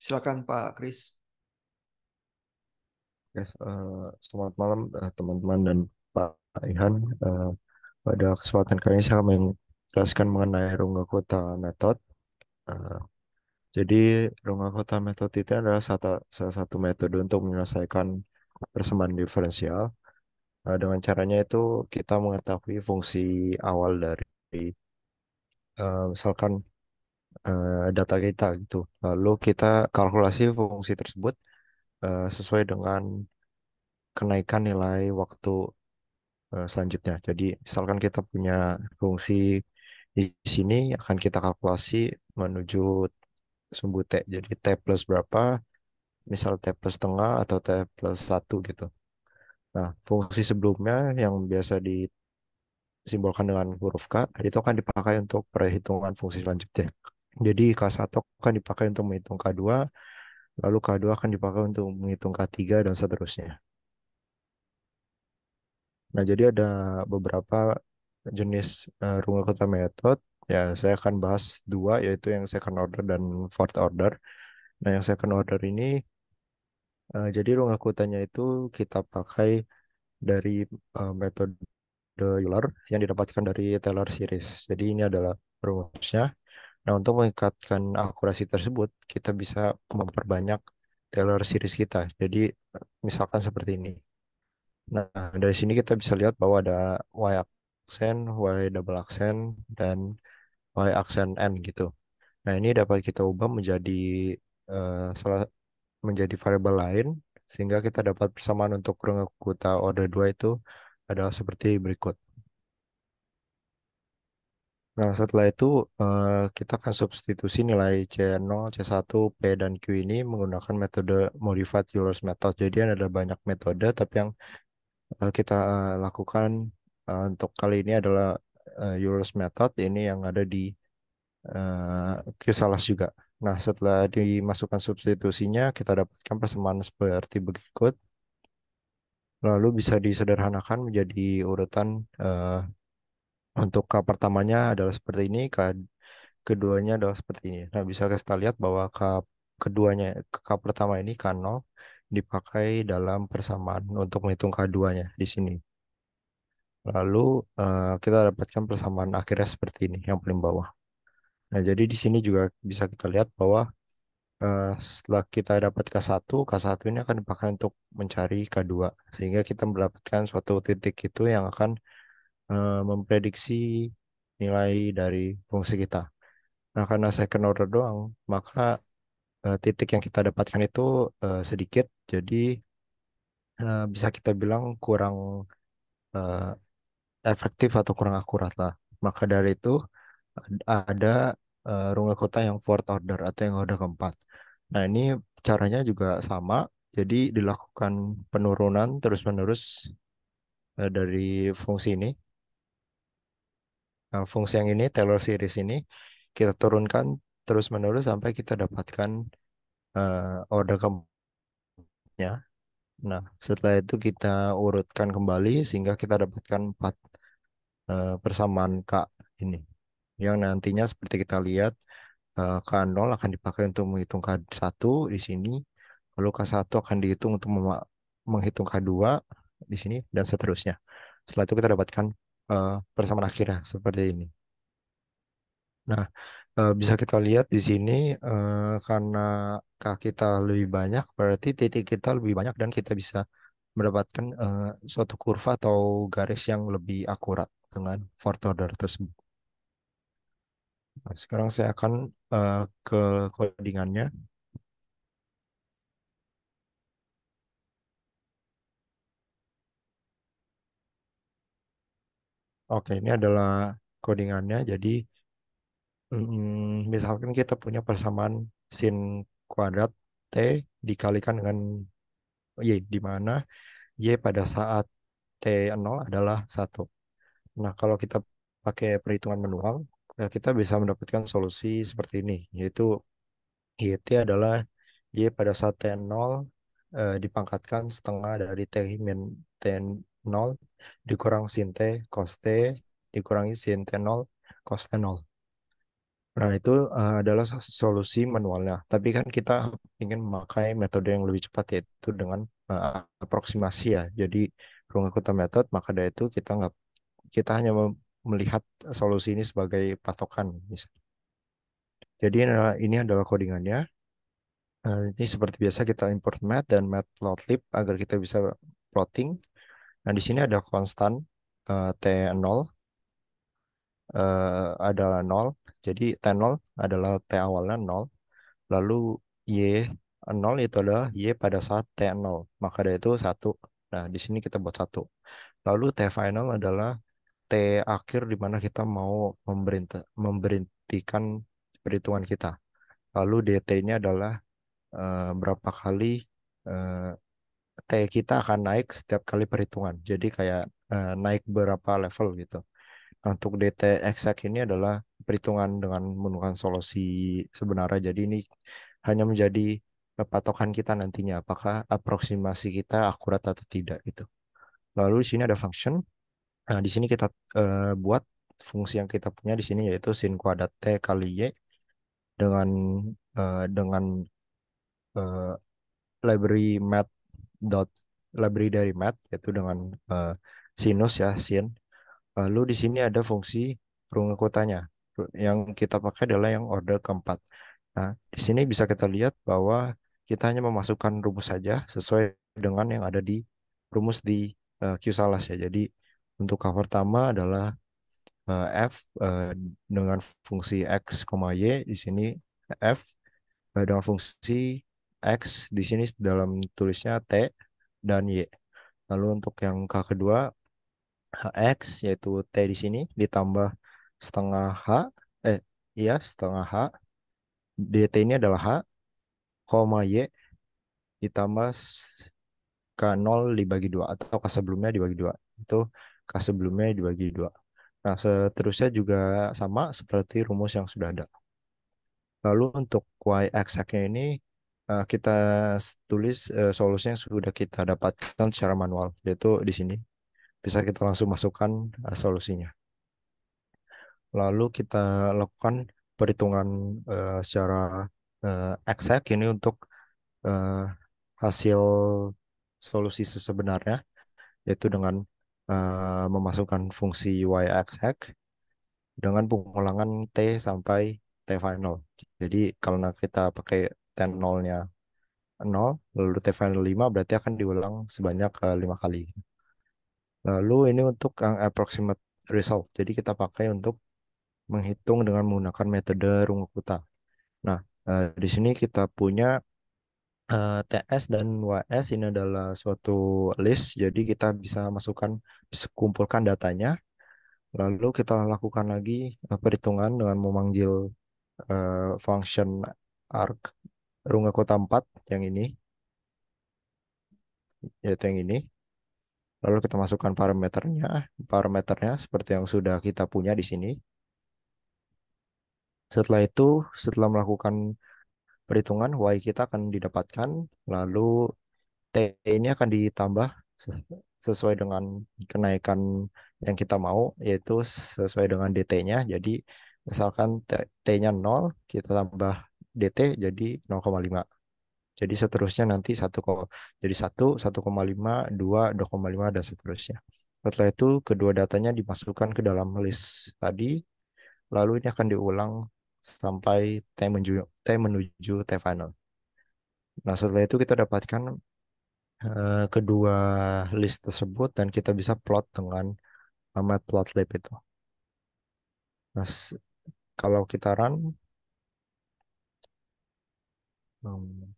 Silakan Pak Kris. Ya, selamat malam teman-teman dan Pak Ihan. Eh, Pada kesempatan kali ini saya akan menjelaskan mengenai Runggakota Method. Eh, jadi Runggakota Method itu adalah salah satu metode untuk menyelesaikan persamaan diferensial. Dengan caranya itu kita mengetahui fungsi awal dari misalkan data kita gitu. Lalu kita kalkulasi fungsi tersebut sesuai dengan kenaikan nilai waktu selanjutnya. Jadi misalkan kita punya fungsi di sini akan kita kalkulasi menuju sumbu T. Jadi T plus berapa, misal T plus setengah atau T plus satu gitu. Nah, fungsi sebelumnya yang biasa disimbolkan dengan huruf K itu akan dipakai untuk perhitungan fungsi selanjutnya. Jadi K1 akan dipakai untuk menghitung K2, lalu K2 akan dipakai untuk menghitung K3 dan seterusnya. Nah, jadi ada beberapa jenis rungu kota method. Ya, saya akan bahas dua, yaitu yang second order dan fourth order. Nah, yang second order ini, jadi rungu kotanya itu kita pakai dari metode Euler yang didapatkan dari Taylor series. Jadi ini adalah rumusnya. Nah, untuk meningkatkan akurasi tersebut, kita bisa memperbanyak Taylor series kita. Jadi, misalkan seperti ini. Nah, dari sini kita bisa lihat bahwa ada Y aksen, Y double aksen, dan Y aksen N gitu. Nah, ini dapat kita ubah menjadi salah menjadi variabel lain sehingga kita dapat persamaan untuk kurung kuta order 2 itu adalah seperti berikut. Nah, setelah itu kita akan substitusi nilai C0, C1, P, dan Q ini menggunakan metode modified Euler's method. Jadi ada banyak metode, tapi yang kita lakukan untuk kali ini adalah Euler's method ini yang ada di Q-salas juga. Nah, setelah dimasukkan substitusinya, kita dapatkan persamaan seperti berikut. Lalu bisa disederhanakan menjadi urutan untuk K pertamanya adalah seperti ini, K keduanya adalah seperti ini. Nah, bisa kita lihat bahwa keduanya, K pertama ini K0 dipakai dalam persamaan untuk menghitung K2-nya di sini. Lalu kita dapatkan persamaan akhirnya seperti ini, yang paling bawah. Nah, jadi di sini juga bisa kita lihat bahwa setelah kita dapat K1, K1 ini akan dipakai untuk mencari K2. Sehingga kita mendapatkan suatu titik itu yang akan memprediksi nilai dari fungsi kita. Nah, karena second order doang, maka titik yang kita dapatkan itu sedikit. Jadi bisa kita bilang kurang eh, efektif atau kurang akurat lah. Maka dari itu ada rungga kota yang fourth order atau yang order keempat. Nah, ini caranya juga sama. Jadi dilakukan penurunan terus-menerus dari fungsi ini. Nah, fungsi yang ini, Taylor series ini, kita turunkan terus-menerus sampai kita dapatkan order keempatnya. Nah, setelah itu kita urutkan kembali sehingga kita dapatkan 4 persamaan K ini. Yang nantinya seperti kita lihat K0 akan dipakai untuk menghitung K1 di sini, lalu K1 akan dihitung untuk menghitung K2 di sini, dan seterusnya. Setelah itu kita dapatkan persamaan akhirnya seperti ini. Nah, bisa kita lihat di sini karena K kita lebih banyak, berarti titik kita lebih banyak dan kita bisa mendapatkan suatu kurva atau garis yang lebih akurat dengan fourth order tersebut. Nah, sekarang saya akan ke codingannya. Oke, ini adalah codingannya. Jadi, misalkan kita punya persamaan sin kuadrat T dikalikan dengan Y, di mana Y pada saat T0 adalah satu. Nah, kalau kita pakai perhitungan manual, ya kita bisa mendapatkan solusi seperti ini, yaitu YT adalah Y pada saat T0 dipangkatkan setengah dari T min T0 dikurang sin T cos T dikurangi sin T0 cos T0. Nah, itu adalah solusi manualnya. Tapi kan kita ingin memakai metode yang lebih cepat yaitu dengan aproksimasi ya. Jadi Runge-Kutta method, maka dari itu kita hanya melihat solusi ini sebagai patokan. Jadi ini adalah codingannya. Ini seperti biasa kita import math dan matplotlib agar kita bisa plotting. Nah, di sini ada konstan T0 adalah nol. Jadi T0 adalah T awalnya nol. Lalu Y0 itu adalah Y pada saat T0. Maka dari itu satu. Nah, di sini kita buat satu. Lalu T final adalah T akhir di mana kita mau memberhentikan perhitungan kita. Lalu DT ini adalah berapa kali eh, T kita akan naik setiap kali perhitungan. Jadi kayak naik berapa level gitu. Nah, untuk DT exact ini adalah perhitungan dengan menggunakan solusi sebenarnya. Jadi ini hanya menjadi patokan kita nantinya apakah aproksimasi kita akurat atau tidak gitu. Lalu di sini ada function. Nah, di sini kita buat fungsi yang kita punya di sini yaitu sin kuadrat T kali Y dengan dengan eh, library math dot library dari math yaitu dengan eh, sinus ya sin. Lalu di sini ada fungsi runge kotanya. Yang kita pakai adalah yang order keempat. Nah, di sini bisa kita lihat bahwa kita hanya memasukkan rumus saja sesuai dengan yang ada di rumus di Q-salas ya. Jadi untuk yang pertama adalah F dengan fungsi X, Y di sini F dengan fungsi X di sini dalam tulisnya T dan Y. Lalu untuk yang kedua X yaitu T di sini ditambah setengah H, eh iya setengah H, DT ini adalah H, koma Y ditambah K0 dibagi dua atau K sebelumnya dibagi dua. Itu K sebelumnya dibagi dua. Nah, seterusnya juga sama seperti rumus yang sudah ada. Lalu untuk Y exact-nya ini kita tulis solusi yang sudah kita dapatkan secara manual, yaitu di sini. Bisa kita langsung masukkan solusinya. Lalu kita lakukan perhitungan secara exact ini untuk eh, hasil solusi sebenarnya, yaitu dengan memasukkan fungsi Y exact dengan pengulangan T sampai T final. Jadi kalau kita pakai T nolnya 0, lalu T final 5 berarti akan diulang sebanyak 5 kali. Lalu ini untuk yang approximate result. Jadi kita pakai untuk menghitung dengan menggunakan metode Runge-Kutta. Nah, di sini kita punya TS dan WS ini adalah suatu list. Jadi kita bisa kumpulkan datanya. Lalu kita lakukan lagi perhitungan dengan memanggil function arg runge kota 4 yang ini, yaitu yang ini. Lalu kita masukkan parameternya seperti yang sudah kita punya di sini. Setelah itu, setelah melakukan perhitungan, Y kita akan didapatkan, lalu T ini akan ditambah sesuai dengan kenaikan yang kita mau, yaitu sesuai dengan DT-nya. Jadi, misalkan T-nya 0, kita tambah DT jadi 0,5. Jadi seterusnya nanti jadi 1,5, 2, 2,5 dan seterusnya. Setelah itu kedua datanya dimasukkan ke dalam list tadi, lalu ini akan diulang sampai T menuju T final. Nah, setelah itu kita dapatkan kedua list tersebut dan kita bisa plot dengan matplotlib itu. Nah, kalau kita run, hmm,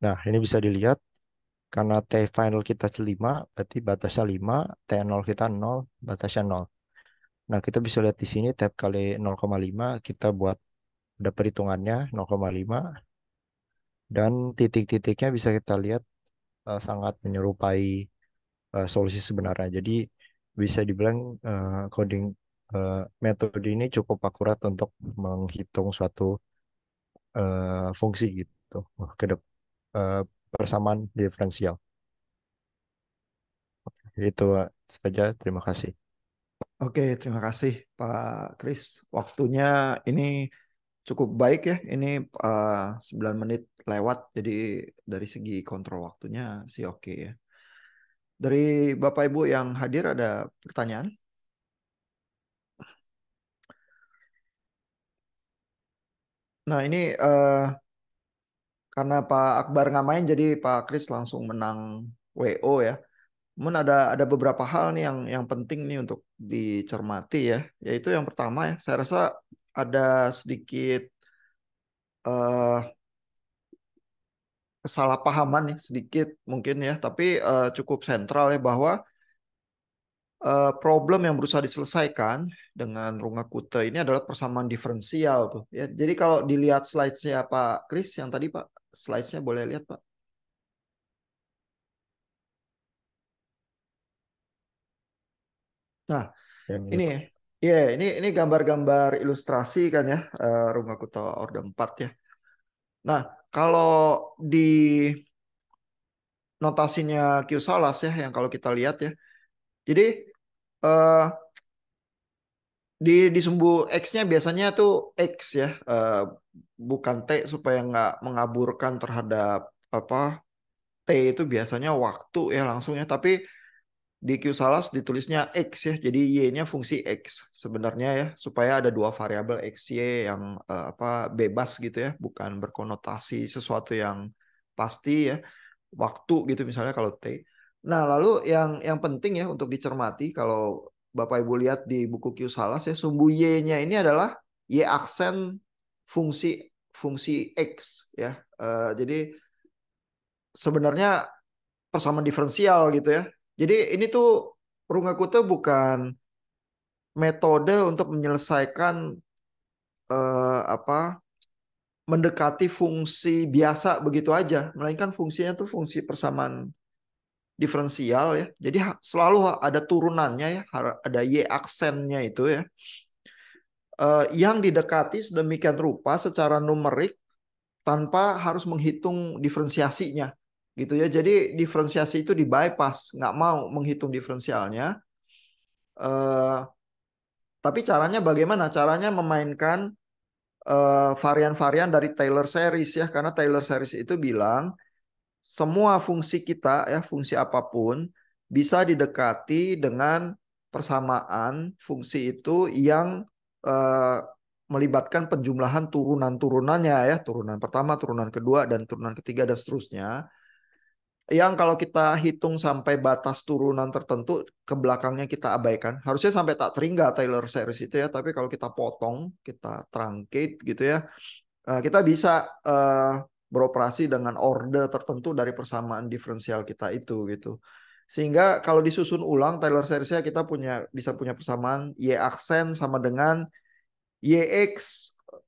nah ini bisa dilihat karena T final kita 5, berarti batasnya 5, T0 kita 0, batasnya 0. Nah, kita bisa lihat di sini tab kali 0,5 kita buat ada perhitungannya 0,5 dan titik-titiknya bisa kita lihat sangat menyerupai solusi sebenarnya. Jadi bisa dibilang coding metode ini cukup akurat untuk menghitung suatu fungsi gitu. Eh, persamaan diferensial. Itu saja. Terima kasih. Oke, terima kasih Pak Kris. Waktunya ini cukup baik ya. Ini 9 menit lewat, jadi dari segi kontrol waktunya sih oke ya. Dari Bapak Ibu yang hadir ada pertanyaan? Nah ini karena Pak Akbar nggak main, jadi Pak Kris langsung menang WO ya. Namun ada beberapa hal nih yang penting nih untuk dicermati ya. Yaitu yang pertama ya, saya rasa ada sedikit eh, kesalahpahaman nih sedikit mungkin ya, tapi cukup sentral ya bahwa problem yang berusaha diselesaikan dengan Runge-Kutta ini adalah persamaan diferensial tuh ya. Jadi kalau dilihat slide-nya Pak Kris yang tadi Pak, slide-nya boleh lihat Pak. Nah, Dan ini ini Pak. ya, ini gambar-gambar ilustrasi kan ya, Runge-Kutta Orde 4 ya. Nah, kalau di notasinya Q Salas ya yang kalau kita lihat ya. Jadi eh, di sumbu X-nya biasanya tuh X ya, bukan T supaya nggak mengaburkan terhadap apa T itu biasanya waktu ya langsung ya. Tapi di Q Salas ditulisnya X ya, jadi Y-nya fungsi X sebenarnya ya, supaya ada dua variabel X, Y yang apa bebas gitu ya, bukan berkonotasi sesuatu yang pasti ya, waktu gitu misalnya kalau T. Nah, lalu yang penting ya untuk dicermati kalau Bapak Ibu lihat di buku Q Salas ya, sumbu Y-nya ini adalah Y aksen fungsi fungsi X ya. Jadi sebenarnya persamaan diferensial gitu ya. Jadi ini tuh Runge-Kutta bukan metode untuk menyelesaikan apa mendekati fungsi biasa begitu aja, melainkan fungsinya tuh fungsi persamaan diferensial ya. Jadi selalu ada turunannya ya, ada y aksennya itu ya, yang didekati sedemikian rupa secara numerik tanpa harus menghitung diferensiasinya gitu ya. Jadi diferensiasi itu di bypass, nggak mau menghitung diferensialnya. Eh, tapi caranya bagaimana? Caranya memainkan varian-varian dari Taylor series ya, karena Taylor series itu bilang semua fungsi kita ya, fungsi apapun bisa didekati dengan persamaan fungsi itu yang eh, melibatkan penjumlahan turunan-turunannya ya, turunan pertama, turunan kedua, dan turunan ketiga dan seterusnya. Yang kalau kita hitung sampai batas turunan tertentu ke belakangnya kita abaikan. Harusnya sampai tak terhingga Taylor series itu ya, tapi kalau kita potong, kita truncate gitu ya, kita bisa eh, beroperasi dengan orde tertentu dari persamaan diferensial kita itu gitu. Sehingga kalau disusun ulang Taylor seriesnya kita bisa punya persamaan y aksen sama dengan yx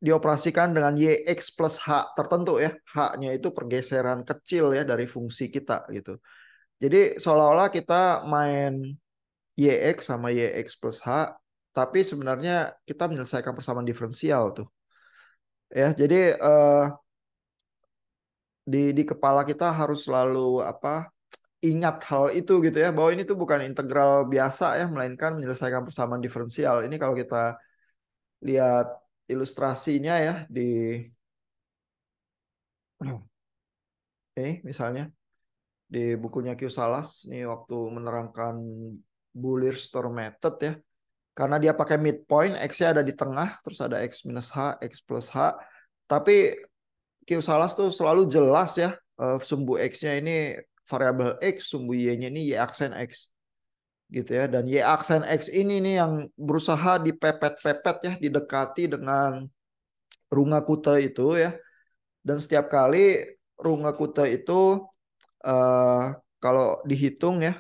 dioperasikan dengan yx plus h tertentu ya. H-nya itu pergeseran kecil ya dari fungsi kita gitu. Jadi seolah-olah kita main yx sama yx plus h, tapi sebenarnya kita menyelesaikan persamaan diferensial tuh. Ya, jadi di kepala kita harus selalu apa ingat hal itu gitu ya, bahwa ini tuh bukan integral biasa ya, melainkan menyelesaikan persamaan diferensial. Ini kalau kita lihat ilustrasinya ya di ini misalnya di bukunya Q Salas nih waktu menerangkan Bullard-Storr method ya, karena dia pakai midpoint, X-nya ada di tengah, terus ada X minus H, X plus H, tapi Q Salas tuh selalu jelas ya, sumbu X-nya ini variabel X, sumbu Y-nya ini Y aksen X gitu ya. Dan Y aksen X ini nih yang berusaha dipepet-pepet ya, didekati dengan Runge-Kutta itu ya. Dan setiap kali Runge-Kutta itu eh, kalau dihitung ya,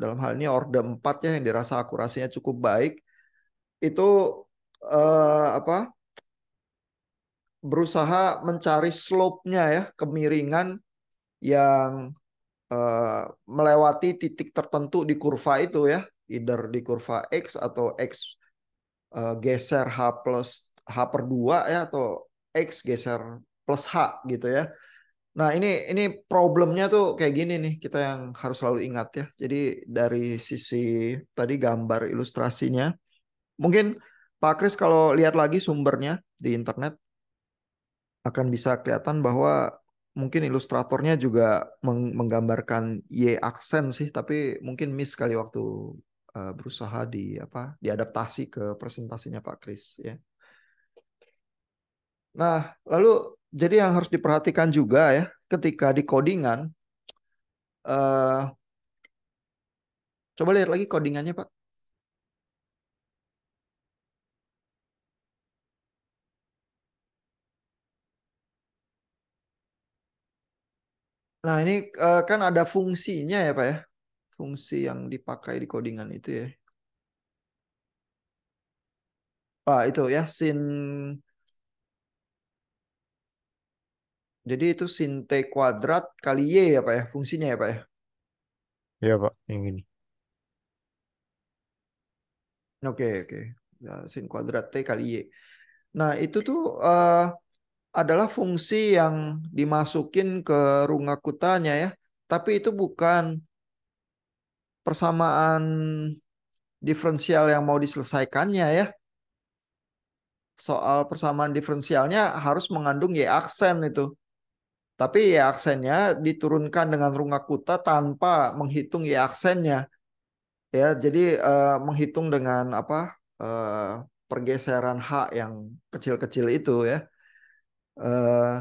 dalam hal ini orde 4 ya yang dirasa akurasinya cukup baik, itu apa berusaha mencari slope-nya ya, kemiringan yang eh, melewati titik tertentu di kurva itu ya, either di kurva X atau X geser H plus H per 2 ya, atau X geser plus H gitu ya. Nah, ini problemnya tuh kayak gini nih, kita yang harus selalu ingat ya. Jadi dari sisi tadi gambar ilustrasinya, mungkin Pak Kris kalau lihat lagi sumbernya di internet akan bisa kelihatan bahwa mungkin ilustratornya juga menggambarkan Y aksen sih, tapi mungkin miss kali waktu berusaha di apa diadaptasi ke presentasinya Pak Kris ya. Nah, lalu jadi yang harus diperhatikan juga ya ketika di codingan, eh, coba lihat lagi codingannya Pak. Nah, ini kan ada fungsinya ya Pak ya, fungsi yang dipakai di codingan itu ya. Pak itu ya sin, jadi itu sin t kuadrat kali y ya Pak ya, fungsinya ya Pak ya. Ya Pak, yang ini. Oke, oke. Ya, sin kuadrat T kali Y. Nah, itu tuh adalah fungsi yang dimasukin ke Runga-Kutanya ya. Tapi itu bukan persamaan diferensial yang mau diselesaikannya ya. Soal persamaan diferensialnya harus mengandung Y aksen itu. Tapi Y aksennya diturunkan dengan Runga-Kuta tanpa menghitung Y aksennya. Ya, jadi menghitung dengan apa? Pergeseran H yang kecil-kecil itu ya. Eh,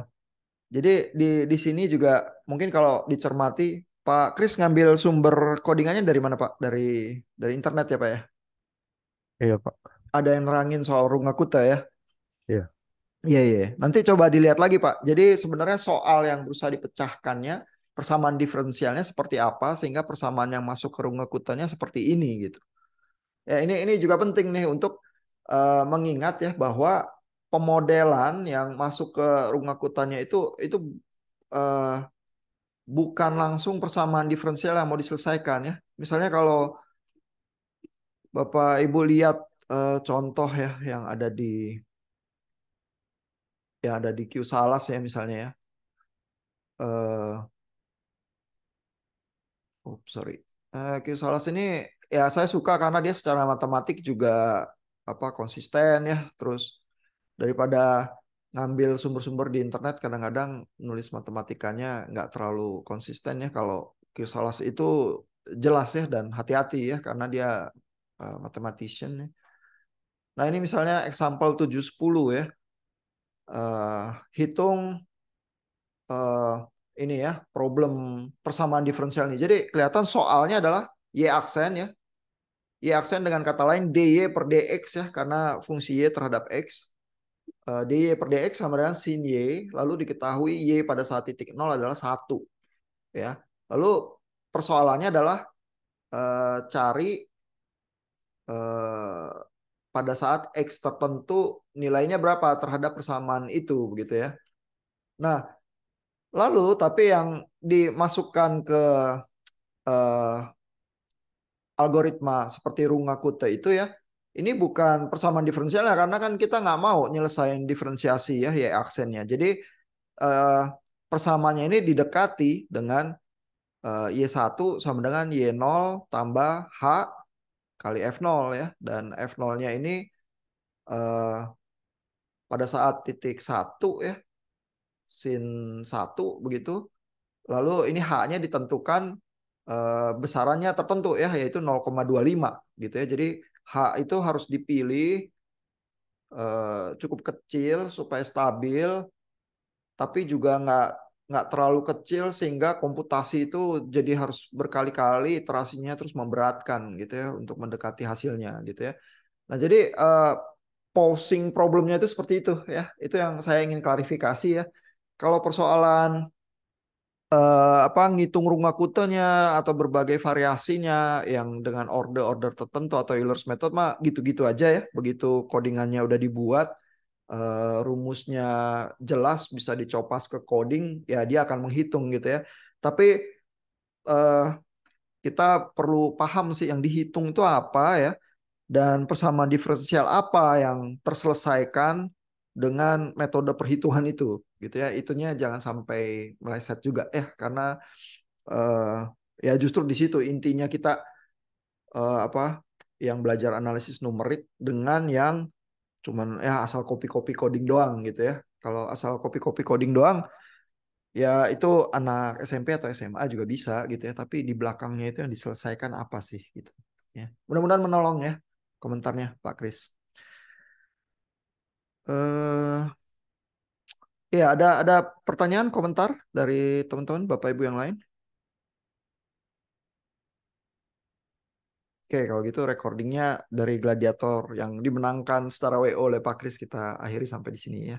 jadi di sini juga mungkin kalau dicermati, Pak Kris ngambil sumber codingannya dari mana Pak? Dari internet ya Pak ya? Iya Pak. Ada yang nerangin soal Rungakuta ya? Iya. Iya iya. Nanti coba dilihat lagi Pak. Jadi sebenarnya soal yang berusaha dipecahkannya, persamaan diferensialnya seperti apa sehingga persamaan yang masuk ke Rungakutanya seperti ini gitu. Ya ini juga penting nih untuk mengingat ya bahwa pemodelan yang masuk ke Rungakutanya itu eh, bukan langsung persamaan diferensial yang mau diselesaikan ya. Misalnya kalau Bapak Ibu lihat contoh ya yang ada di Q Salas ya misalnya ya. Eh sorry. Q Salas ini ya saya suka karena dia secara matematik juga apa konsisten ya. Terus daripada ngambil sumber-sumber di internet kadang-kadang nulis matematikanya nggak terlalu konsisten ya. Kalau Q Salas itu jelas ya dan hati-hati ya karena dia mathematician ya. Nah, ini misalnya example 710 ya. Hitung eh, ini ya, problem persamaan diferensial ini. Jadi kelihatan soalnya adalah Y aksen ya. Y aksen dengan kata lain dy per dx ya, karena fungsi Y terhadap X. Dy per dx sama dengan sin Y, lalu diketahui Y pada saat titik nol adalah 1 ya. Lalu persoalannya adalah cari eh, pada saat X tertentu nilainya berapa terhadap persamaan itu begitu ya. Nah, lalu tapi yang dimasukkan ke eh, algoritma seperti Runga-Kute itu ya, ini bukan persamaan diferensialnya karena kan kita nggak mau nyelesain diferensiasi ya Y aksennya. Jadi eh, persamaannya ini didekati dengan Y1 sama dengan Y0 tambah H kali F0 ya. Dan F0-nya ini eh, pada saat titik 1 ya, sin 1 begitu. Lalu ini H-nya ditentukan besarannya tertentu ya, yaitu 0,25 gitu ya. Jadi H itu harus dipilih cukup kecil supaya stabil, tapi juga nggak terlalu kecil sehingga komputasi itu jadi harus berkali-kali iterasinya terus memberatkan gitu ya untuk mendekati hasilnya gitu ya. Nah jadi posing problemnya itu seperti itu ya. Itu yang saya ingin klarifikasi ya. Kalau persoalan apa ngitung rumah kutenya atau berbagai variasinya yang dengan order-order tertentu atau Euler's method mah gitu-gitu aja ya. Begitu codingannya udah dibuat, rumusnya jelas bisa dicopas ke coding, ya dia akan menghitung gitu ya. Tapi eh, kita perlu paham sih yang dihitung itu apa ya dan persamaan diferensial apa yang terselesaikan dengan metode perhitungan itu gitu ya. Itunya jangan sampai meleset juga ya, karena eh, ya justru di situ intinya kita apa yang belajar analisis numerik dengan yang cuman ya asal copy-copy coding doang gitu ya. Kalau asal copy-copy coding doang, ya itu anak SMP atau SMA juga bisa gitu ya. Tapi di belakangnya itu yang diselesaikan apa sih gitu. Ya. Mudah-mudahan menolong ya komentarnya Pak Kris. Eh, ya ada pertanyaan komentar dari teman-teman Bapak Ibu yang lain. Oke, kalau gitu recordingnya dari Gladiator yang dimenangkan secara WO oleh Pak Kris kita akhiri sampai di sini ya.